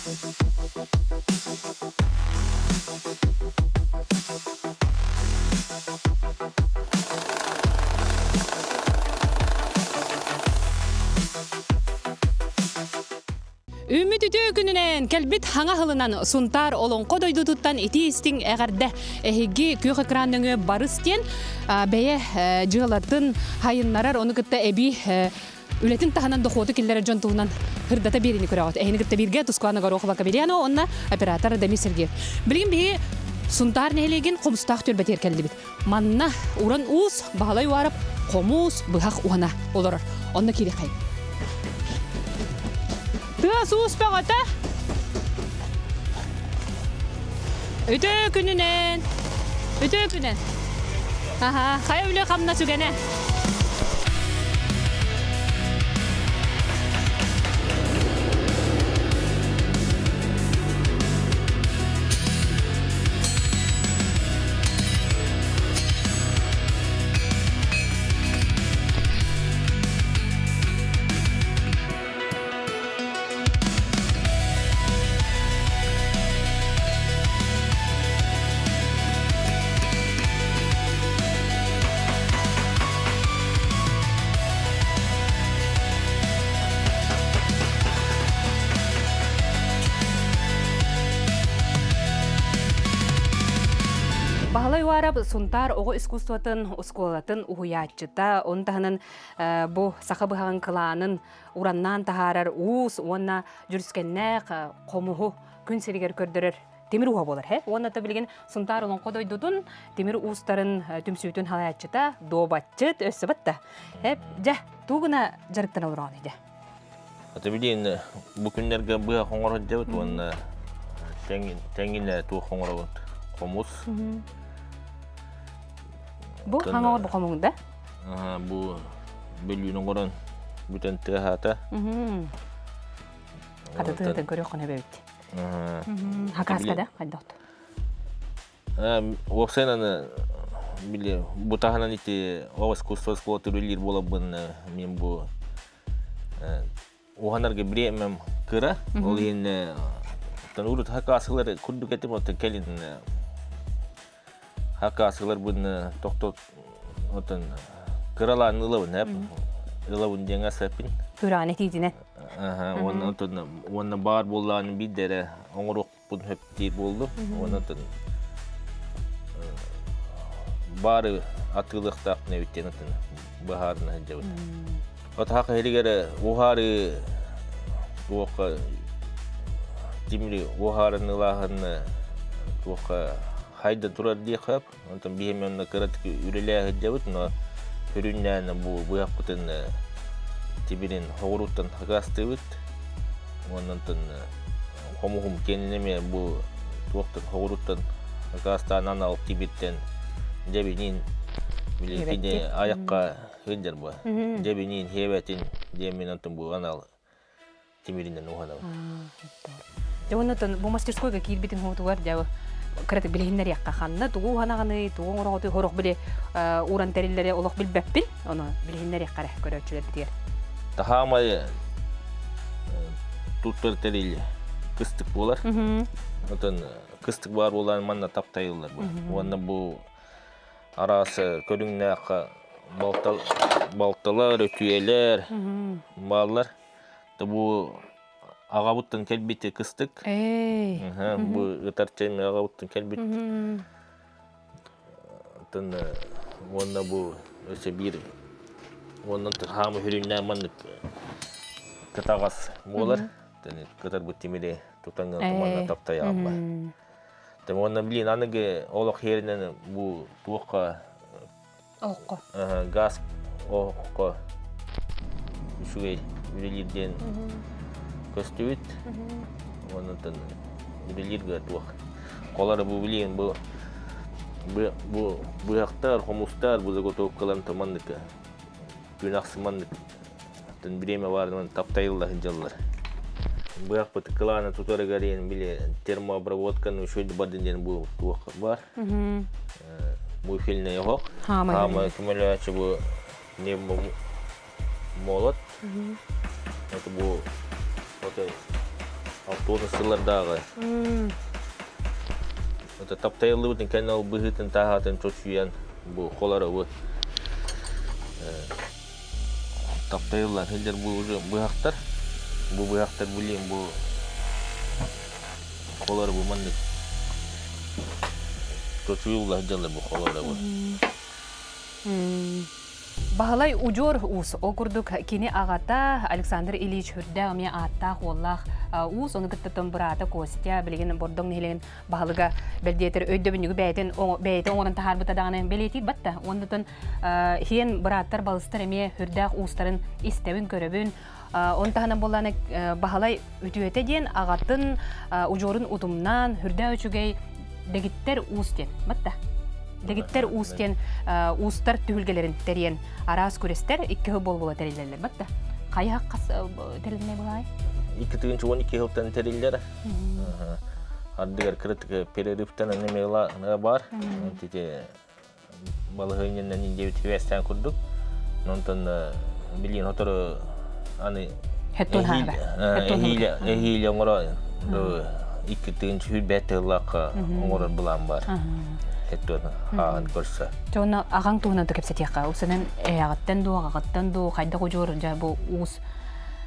Үмүт үтө күнүнен келбит хаңа хылынан сунтар олонко дойдутуттан ити истиң эгерде эхиги күйөк экраныңы барыстен бeye жыылатын хайыннарар оны кытта эби үлетин таханан дохоту киллере жон туунан хырдата берини көрөгөт эхини кытта бирге тускуана горохова кабелиано онна оператор Дами Сергеев билгин би сунтар нелеген комустак төлбетер келдибит манна уран уус баалай уарып комуус быхак уана олорор онна кири кай Тыас успағыта. Үтө күнінен. Қай өлі қамна сүгені. Баалай уарап сунтар оғы искусствотын, ускуалатын уhuyaatчыта, он таханын бу саха быхагын кылаанын ураннан тахарар уус, онна жүріскеннәк комуху күн серигер көрдірір темир уға болар. Онна та білген сунтар олон қодойдудун темир уустарын түмсүйтін халаятчыта, добатчыт, өссі бітті. Жа, туғына жарықтан олырған еді. Ата білген бұл күндерге бұға қоңыр өтті, онна тәңгіне туғы қоңыр өтті. Комус. Бұл қаңауыр бұл қомуңда? Бұл бөлігінің құран бүтін тұғата. Қады тұғытын көрі қона бәуітті. Хақасқада қайдауды? Оқсайнаны бұл тағынан еті оғыз көстөз қолаты рөлер болабын мен бұл оғанарға біремем кыра. Ол ең ұрыт хақасқылар күрдік әтім оты кәлін Хакасылар бұны тоқтот кыралан ылауын, ылауын ден асапын. Күраны тейдіне? Оны бар болғанын білдері оңыруқ бұн хөптер болды. Оны бары атылықтақ нәуіттен бағарына жауыд. Оты хақы хелігері оғары оқа демірі оғарын ылағын оқа Хайда турар дияқап, онтан бихеменна каратки үреләғі жауыд, но хүріннәні бұл бұяқпытын тибирин хоғыруттан хағасты өт. Онтан қомуғым кенінеме бұл туақтан хоғыруттан хағастан алып тибиттен жабинин білекене аяққа ғындар бұл. Жабинин хебәтін жемін онтан бұл анал тибиринен ұғанау. Онтан бұл мастерскойға кейлбетін ғотуғар жауы. Кыраты билһиннер якка ханна тугу ханаганы тугу ороготы хорох биле уран териллере олох билбеппин оны билһиннер якка көрөчүлөр битер. Тахамай туттар терил кыстык болар. Отон кыстык бар болан манна таптайлар бу. Онда бу арасы көрүңнәкка балталар, өтүелер, баллар. Бу Ағабыттың кәлбеті кыстық. Бұл ұтарчаймен ағабыттың кәлбеті. Онда бұл өсе бір. Ондан хамы хүріннен маңдық кытағас болар. Кытар бұл темере тұтанған тұманна таптай ағба. Онда білейін, анығы олық ерінен бұл туыққа газ оққа үшуге үрелерден көстөбет, ондан үрелерге туақ. Қолары бұл білейін, бұл бұяқтар, қомустар, бұл ғотауып қалан тамандық, күнақсымандық. Біреме бардыман таптайыллахын жалылар. Бұяқ бұты қыланы тұтары ғарейін біле термообработканы шөйді бардынден бұл туақ бар. Бұл феліне еғоқ. Хама күмәлі бұл не молот. Это бұл тонысылардағы. Это таптайылы бұтын канал бұғытын тағатын чөчуян бұл қолары бұл. Таптайылар, хелдер бұл уже бұғақтар. Бұл бұғақтар білейін бұл қолары бұл маңдық. Чөчуюлар хелдер бұл қолары бұл. Бахалай ужор ус окурдук кини агата Александр Ильич Хүрдә ме атта холлах ус оны кыттым бурата Костя билген бордоң нелеген бахалыга белдетер өйдөбүнүгү бәйтен оңорун тахарбыта даганы белети батта ондотон хен бураттар балыстар эме Хүрдә устарын истебин көрөбүн онтахана болланы бахалай үтүөтө ден агатын ужорун утумнан Хүрдә үчүгей дегиттер устен батта Дегиттер устен устар түгілгелерін терен арас көрестер 2 бол терелерлер батта. Қайа қас тереліне бұлай? 2-12 жылдан терелер. Ардығар кірітігі перерифтен әнемейла бар. Балығынен әнінде өтівестен күрдік. Нонтан білген отыры аны әхейлі оңыра 2-12 жыл бәтті ұлаққа оңырар бұлан бар. Хеттон хаан көрсө. Жона агаң туунан да кепсетияка. Усанан ягаттан ду, агаттан ду, кайда кожор жа бу ус.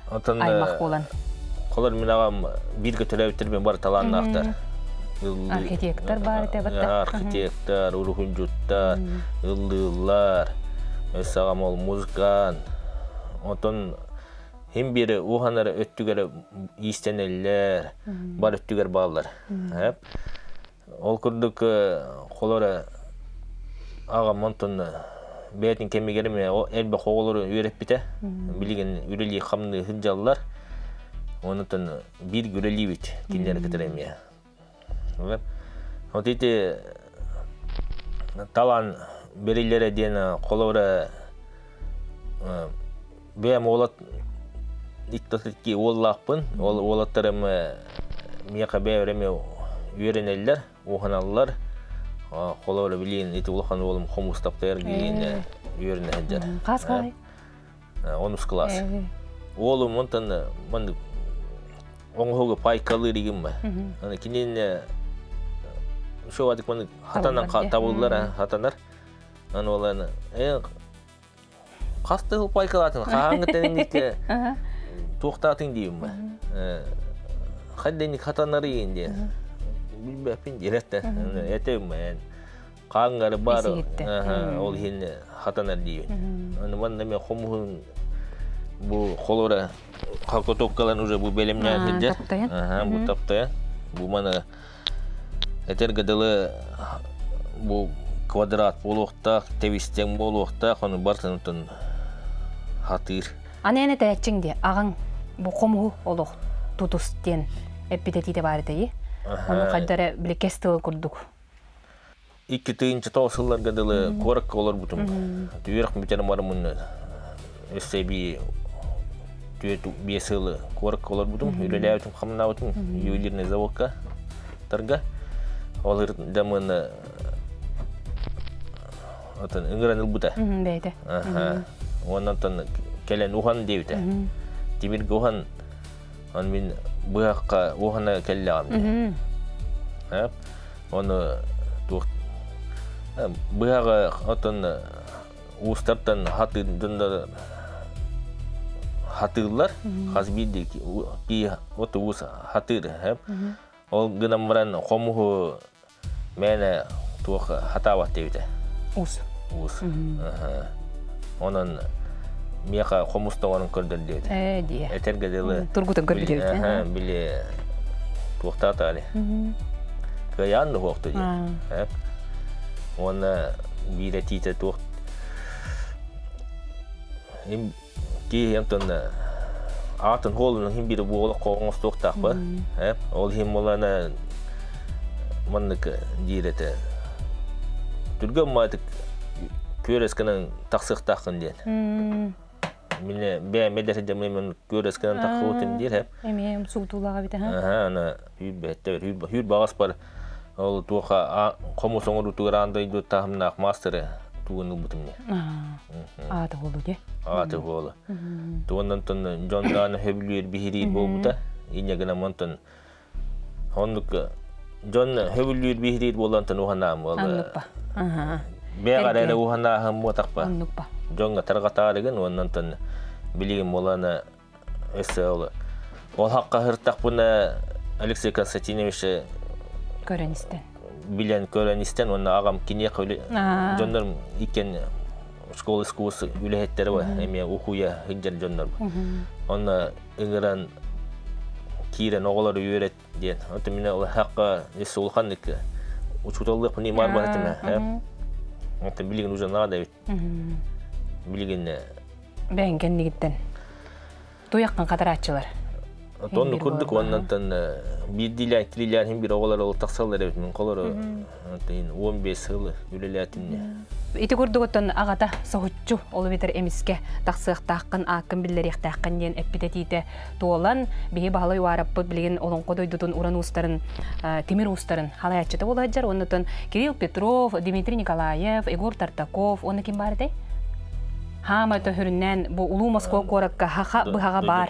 Аймак болан. Колор мен агам бирге төлөбүтөр бар талааннактар. Архитектор бар те батта. Архитектор, урухунжуттар, ылдылар. Өсагам ол музыкан. Отон hem biri uhanara öttügere istenellер, бар öttüger баллар. Hep Ол күрдік қолары аға монтын бәйтін кемегеріме әлбі қолары үйреп біті. Білген үрелі қамны хыджалылар. Онытын бір үрелі біт кендері кітіреме. Вот эти талан берелері дені қолары бәйім олат иттатытки оллақпын. Олаттарым меқа бәйіреме үйренелер. Уханаллар қолары білейін, еті ұлқан олым қомыс таптайыр кейін үйеріне әджар. Қас қалай? 10 класс. Олым онтан оңғығы пайкалы регім ба. Кенен шоу адық мұны хатанан табылдылар, хатанар. Оланы, қасты ғыл пайкалатын, қағаңғы тәніндегі тоқтатын дейім ба. Қадденік хатанары енді. Bilmem dirette. Etim ben. Kangar var. Ol hin hatanar diyor. Onu ben de komuhun bu kolora kalkotok kalan uca bu belimler hiddet. Bu taptaya. Bu mana eter gadalı bu kvadrat boluqta, tevisten boluqta onu bartınıtın hatır. Anene teyçingdi. Ağın bu komuhu oluq tutusten epideti de var deyi. Onu kaydara bile kestili kurduk. 2-3 tavsılar gadalı korak olur butum. Tüyürük biterim varımın ösebi besili korak olur butum. Ürele butum, kamına butum. Yüylerine zavokka targa. Olur damın ıngıranıl buta. Beyde. Ondan kelen uhan devte. Timir gohan on min bıhakka uhana kelle amne. Onu tuht bıhakka otan ustartan hatırlar. Hazbidi ki otu us hatır hep. O gınamran komuhu mene tuh hatavat devte. Us. Onun Miyaka komusta onun kördür dedi. Diye. Eter gadalı. Turgut'un kördür dedi. Bile tuğtat ali. Kayan da hoqtu diye. Ona bir tite tuğt. Ki hemton atın holun him bir bu olaq qoğunuz tuğtaq ba. Ol him olana manlık direte. Turgum madık köreskenin taqsıq taqın diye. Mine beğenmedi de men göreskenen takıutun değil hep. Emiyem suğdulağa bite ha. Ana hür bağas par. Ol tuğa komu soңur tuğranda idu tahımnak master tuğunu butumne. Adı holu ge. Adı holu. Tuğundan ton jondan heblir bihiri bobuta. İnya gana monton Onluk John hövüllüğür bihrir bolantın uhanam oldu. Anlıkpa. Aha. Beğerere uhanahım mutakpa. Anlıkpa. John'a tarqatarıgın ondan tın biligim olana öse olu. Ol haqqa hırtaq buna Alexey Konstantinovich Görenisten. bilen körenisten onun ağam kine qılı. Aa. Johnlar iken школа искусств үлеһеттери бар. Эме ухуя хинжер жоннор. Онна ыгыран кирен оголор үйрет диен. Ото мене ол хакка эсулханник учуталык не бар бар этеме. Ото билген уже надо бит. Билген Бәңген нигиттен. Туяккан катарачылар. Тонны күрдүк оннан тан бир дилер триллер хим бир оголор ол таксалар бит. Мен колор 15 жыл үлелетин. Ити күрдүгөттөн агата сохуччу олу бетер эмиске таксыктаккын акын биллерихтаккын ден эппитетите туолан бии баалай уараппы билген олонко дойдутун уран устарын темир устарын халаячыта болажар. Оннотон Кирилл Петров, Дмитрий Николаев, Егор Тартаков, онна ким бар дей? Хама төһүрүннән бу улуу Москва коракка хаха быхага бар.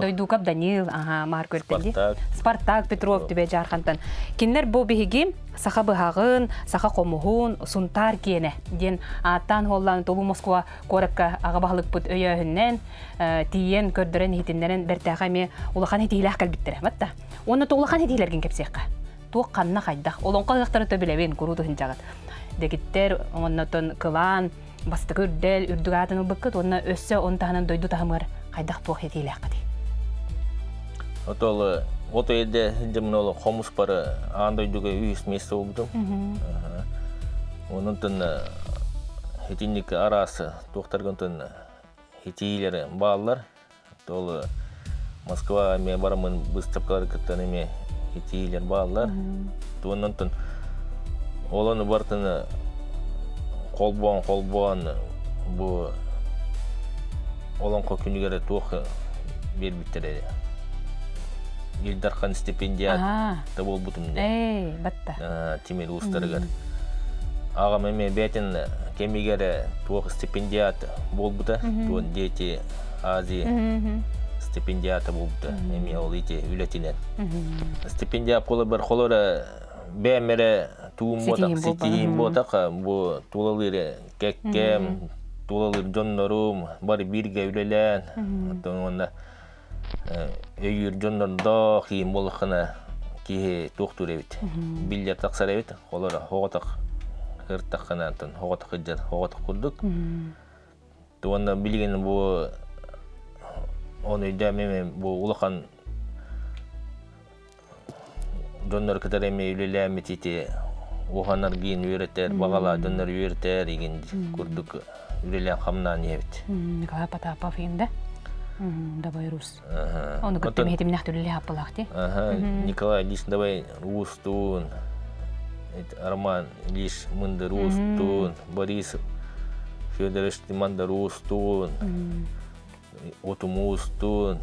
Дойдукап Данил, ага, Марко Эртенди. Спартак Петров тибе жархантан. Кинлер бу биһиги саха быхагын, саха комуһун, сунтар киене. Ден аттан холлан улуу Москва коракка ага бахлык бут өйөһүннән тиен көрдөрөн хитиннерен бертага ме улахан хитилах калбиттер. Матта. Оны улахан хитилерген кепсекка. Туакканна хайдах. Олонка гактары төбелебен куруту хинжагат. Дегиттер оннотон кылан басты көрдел үрдүгатын быккыт онна өссө онтаһынан дойду таһымыр кайдах туох этилэккати. Отол ото эде хинжемнол комус бары андойдуга үйс месте болду. Онунтун хитинник арасы токтаргантын хитилери баалар. Тол Москва ме барамын выставкалар кыттан эме хитилер баалар. Онунтун олону бартын Kolbon bu olan kokünügere tuğ bir bitiredi. Yıldarkan stipendiyat da bol butumda. Batta. Timel ustarıgar. Ağam eme beten kemigere tuğ stipendiyat bol buta. Tuğun diyeti Aziya stipendiyata bol buta. Eme ol iti ületinen. Stipendiyat kola bir kolora beğenmere tuğum botak, sitiyim botak, bu tuğlaları kekkem, tuğlaları jonnorum, bari birge ülelen, onda öğür jonnor dağıyım bolakına ki tuğtur evit, bilyar taksar evit, olara hoğatak, hırtak kanatın, hoğatak hıccar, hoğatak kurduk. Onda bilgin bu onu ödemem bu ulakan Dönler kadar emeği ülelemi iti, ohanar giyin üreter, bağala dönler üreter, igen kurduk ülelen hamdan yevit. Nikaya patapa filmde, da bay Rus. Onu gittim hetim nahtı ülele hapalakti. Nikolay Lis davay Rustun, Arman Lis mında Rustun, Boris Fyodorovich Timanda Rustun, Otum Rustun.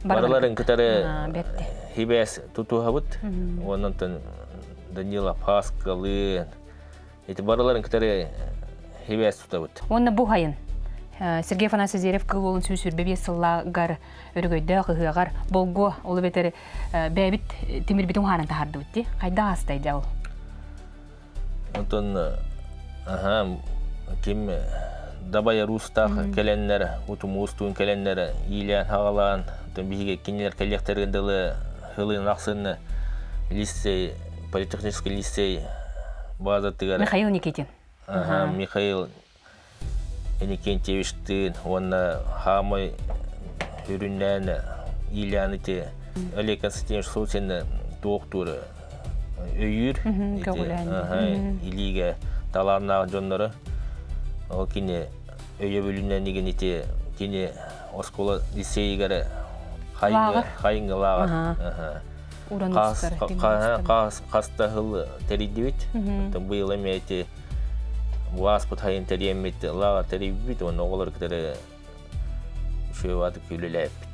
Baraların kıtarı hibes tutu habut, ondan Danila Pascal'ın, eti baraların kıtarı hibes tutabut. Onunla bu hayın, Sergey Afanasyev kılolun süsür bebeği sıllagar, örgüyde kıhıgar, bolgo olu beteri bebit timir bitun hanan tahardı bitti. Kayda hastaydı o. Ondan, kim dabaya Rus'ta kelenler, utum Ustun kelenler, iyilen hağalan, Bihiga kinler коллекторы хылын ақсыны лицей, политехнический лицей база тыгара. Михаил Никитин. Михаил Никентьевичтин, онна хамай хүрүннән иляныте Олег Константинович Сутин доктор өйүр илиге таларна жоннору ол кине өйө бөлүннән деген ите кине оскола лицейгере Хайынғы лағыр. Қаста ғыл тәрейді бет. Бұл әмейті Уаспыт хайын тәреймейті лағыр тәрейді бет. Оны оғылар кітері шөйвады көйлелі әппет.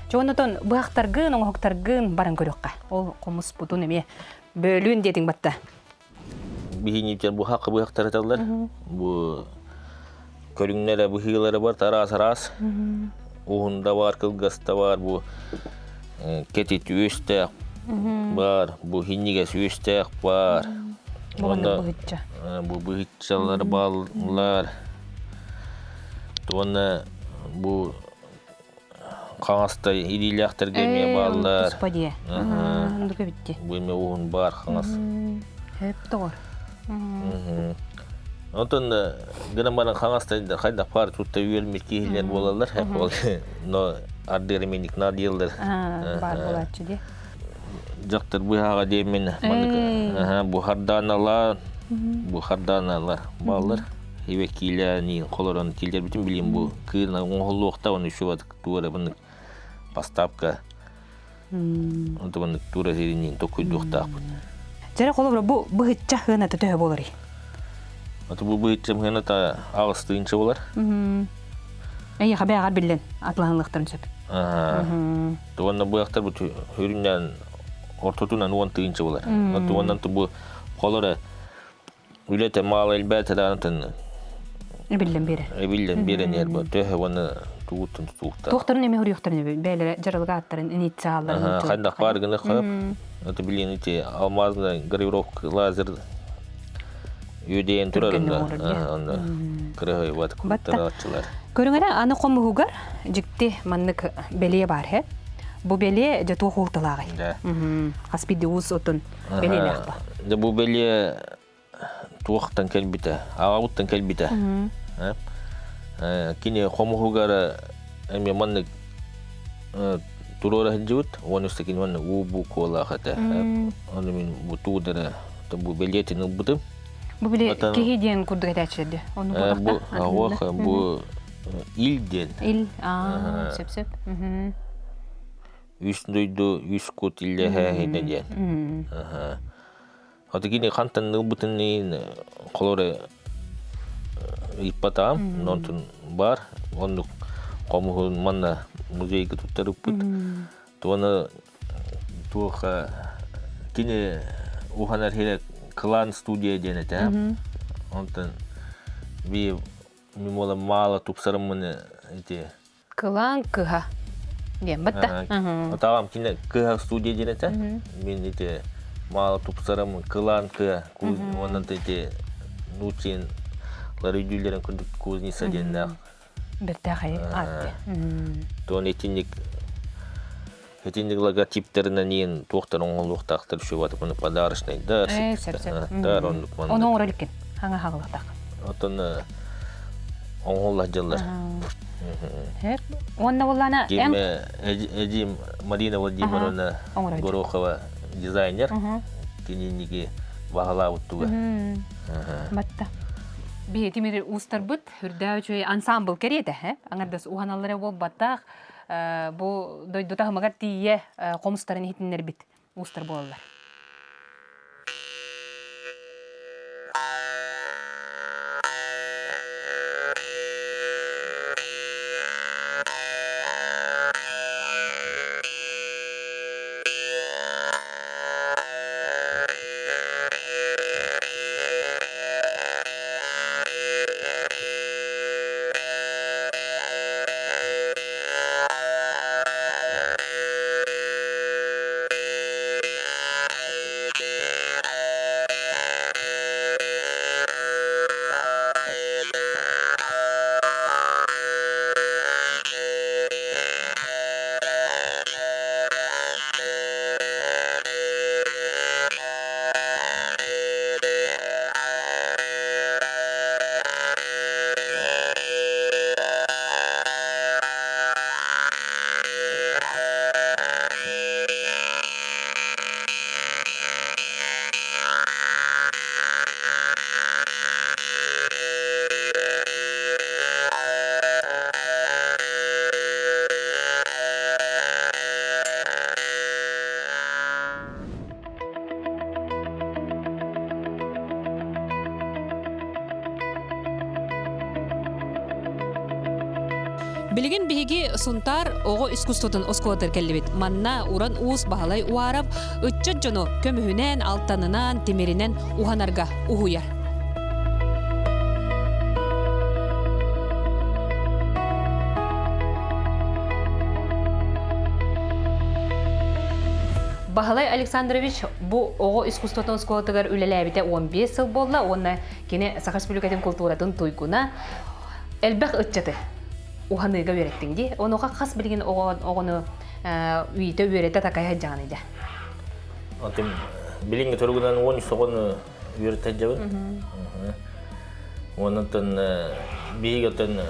Жоғынытын бұғақтарғын, оңғақтарғын барын көріққа. Ол қомыс бұтын әме бөлін дедің батта. Бейінептер бұғақтар аталар. Бұл көріңнері бұғылары бар, тарас-арас. Уғында бар, кылғаста бар, бұл кетит үстәк бар, бу хиннигес үстәк бар. Буганда быһытча. Бу быһытчалар баллар. Туонна бу қаңастай идиляқтырға ме баллар. Господи. Андыка битти. Бу ме уын бар қаңас. Хеп тор. Онтон граммарын қаңастайда қайда пар тутта үйелмет кейлер болалар. Хеп ол но ардеременик надилдер. Бар болатчы де. Жақтыр бұяға деймен. Бу харданалар, баллар. Хебе кейлер нейін қолырын кейлер бітін білейін бұ. Күйірна оңғылы оқта оны үші бадық туара бұны поставка. Онты бұны туара зерінен токүйді оқтақ бұны. Жара қолы бұ бұғытча ғынаты төе болыр. Оты бұ бұғытча ғынаты ағыстығыншы болар. Әйі қабай ағар білден атланылықтарын сөп. Туанна бұяқтар бұ хүрінен ортотунан уантығыншы болар. Туаннан бұ қолыры үлеті мал әлбәті дағынтын Bilden beri. Bilden beri ner bu. Töhe onu tuğutun tuğukta. Tohtarın emi hürüyoktarın böyle jarılga atların initialların. Kaydak bargını kayıp. Öte bilin iti almazda gravировка lazer ödeyen turarında. Onda kırığı vat kurtara atçılar. Көрүңөрө аны кому хугар жикти маннык белие бар he. Bu belие же тоохулталагы. Аспиди уз отун белелек ба. Да bu belие туохтан келбите, агауттан келбите. Kini komu hugara emi manne turora hijut onu stekin manne ubu kola khata onu min butudara tabu beliyeti nubutum bu bile kehidien kurduk açıldı onu bu awakha bu ilden il sep üstüydü üst kot ille hededen hatta kini kantan nubutun ni kolore иппатам, нонтун бар, онду комухун манна музейге туттарыппыт. Туаны туха кини уханар херек клан студия денете. Онтан би мимола мала тупсарымыны эти клан кыха. Дем батта. Атавам кини кыха студия денете. Мен эти мала тупсарымы клан кыха, онан эти нучин Ларыдюлерин күндік кузница деннақ. Біртәғай атты. Тоон етінік логотиптерінен ең тоқтар оңғылуқтақтыр үші баты бұны подарышнай. Дар ондық маңды. Оны оңыр әліккен, хаңа хағылықтақ. Отын оңғылла жылар. Онна болана... Кеме Эдим Марина Владимировна Горохова дизайнер. Кененеге бағала ұттуға. Батта. Bir timir ustarbut hürdavçoy ensemble kerete he angardas uhanallara bol battaq bu doyduta hamagar tiye qomustarın hitinler bit ustar bollar Билигин биһиги сунтар ого искусствотун оскуотер келлибит. Манна уран уус баһалай уарап, ытчат жоно көмүһүнен, алтанынан, тимиринен уханарга ухуяр. Бахалай Александрович бу ого искусствотон сколотыгар үлеләбите 15 жыл болла, онна кене Саха Республикатын культуратын туйгуна элбәк ытчаты. Уханыга өйрәттеңди. Онуга хас билген огону үйте өйрәтә такая җаныйда. Антым билинге торгунан 10 согоны үйрәтә җабын. Оннан бигәтен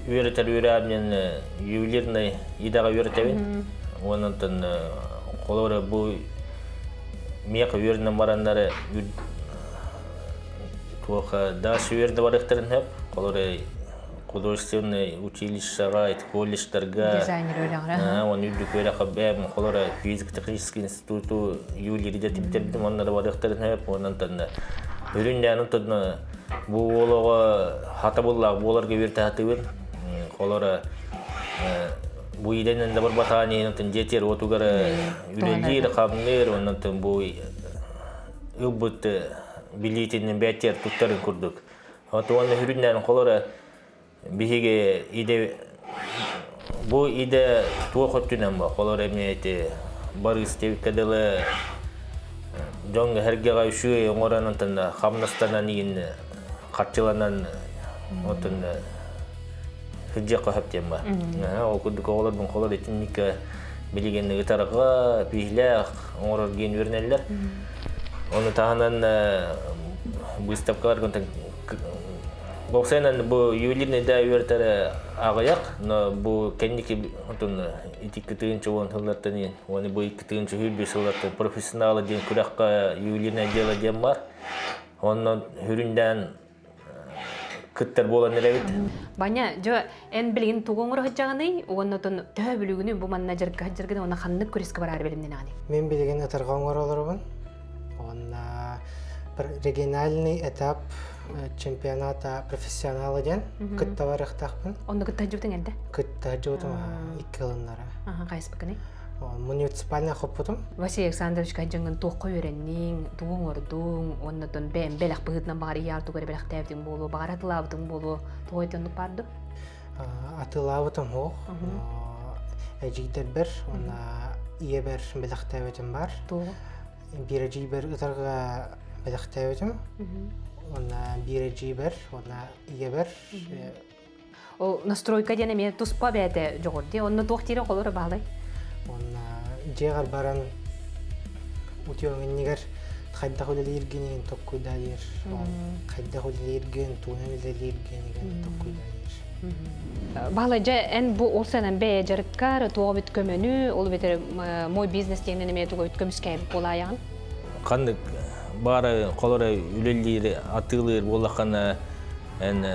үйрәтәр үйрәмен ювелирный идага үйрәтәбен. Оннан колора бу мияка үйрәннән бараннары туха даш үйрәдә барыктырын һәп колора художественный училищега, колледждарга, он үйрәк үйрәк бәм колора физик-технический институту ювелирдә типтердем, оннары барыктырын һәп, оннан үйрәннән бу олога хата буллар, буларга үйрәтә хатыбын, колора бу иденен дә бар батаны, оннан жетер отугара үйрәлдер, камнер, оннан бу ылбыт билетинен бәтер туттарын күрдүк. Атуан үйрәннән колора биһиге иде бу иде туохоттунан ба колор эмнети барыс тевкадылы жонга хергега үшү оңоранантан хамнастанан ин катчыланан отун хыджака хаптем ба о кудук олордун колор этинника билигенди тарага биhlах оңорор ген вернелер оны тагынан выставкалар контен Боксенен бу ювелирный да үйрәтәре агаяк, но бу кенники отун итиккетинче он хыллардан, оны бу итиккетинче хилбе сыллардан профессионалы ден күрәккә ювелирный дело дем бар. Оннан хүрүндән кыттар болан эле бит. Баня, жо эн билген тугоңор хаҗаганы, оннотон тө бүлүгүнү бу манна жаргы оны ханнык күрескә барар белемнән аны. Мен билген атаргоңор олорбун. Онна региональный этап чемпионата профессионалы ден кытта барыктакпын. Онда кытта жутың энде? Кытта жутум 2 жылнара. Кайсы бакыны? Муниципальный хоппутум. Василий Александрович кайжыңын тоққа өреннің, туғыңордың, оннотон бәм белек быгытнан багары ярту көрө белек тәвдин болу, багары атылабытың болу, тоғайтынлык барды? Атылабытым хок. Әжидер бер, онна ие бер белек тәвдин бар. Тоғы? Бирежи бер ытарга белек тәвдин. Онна бирежи бер, онна ие бер. О настройка дене мен туспа бәте жогорди, онны тоқтире колору баглай. Онна жегар баран утуңнигер кайда хөлелергенин токкуйдалыр. Кайда хөлелерген, туунелергенин токкуйдалыр. Баглай жа эн бу олсанан бе жарыккар туга бит көмөнү, ол бетер мой бизнес дегенен эме туга бит көмүскә болаян. Кандык бары колора үлелдер атылыр болакана эн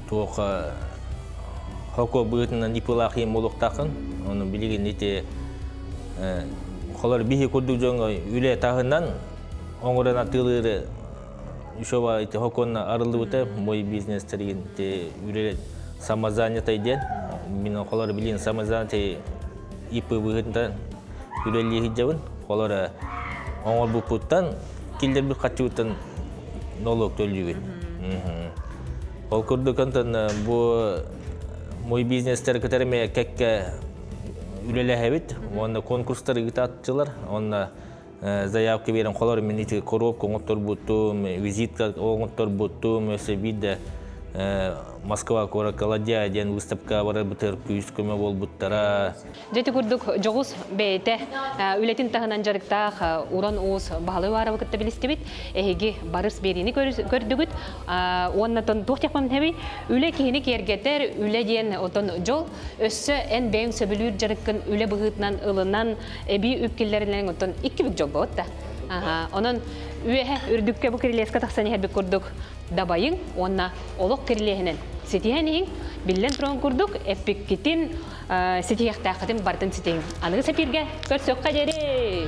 туга хоко бытынан ипылахим молуктакын, оны билген ите колор бихи курду жонго үле тагынан оңоран атылыр ишоба ите хоконна арылды мой бизнес терген те үле самозанятый ден мен колор билген самозанятый ипы бытынан үлелли хиджабын колора оңор бупуттан килдер бир качуутан налог төлүбүт. Ол курду кантан бу мой бизнестер кетереме кекке үлелехебит, онда конкурстар гитатчылар, онда заявка берен колор мен ити коробка оңоттор буттум, визитка оңоттор буттум, өсө бидде Москва Коракаладья ден выставка бары бутер пүйскөмө бол буттара. Жети курдук жогус бейте үлетин тагынан жарыктак уран уус баалы бары вакытта билистебит. Эги барыс берини көрдүгүт. Оннотон тохтякмам теби үле кийини кергетер үле ден отон жол өссө эн бейин сөбүлүр жарыккын үле быгытынан ылынан эби үпкиллеринен отон 2 бүк жол болот. Онон үйе үрдүккө бу кирилеска таксаны хербек курдук дабайың, онна олық кирилехинен сетихенин биллен турон курдук эппиккитин сетихтакытын бартын сетең. Анығы сапирге көрсөк кадери.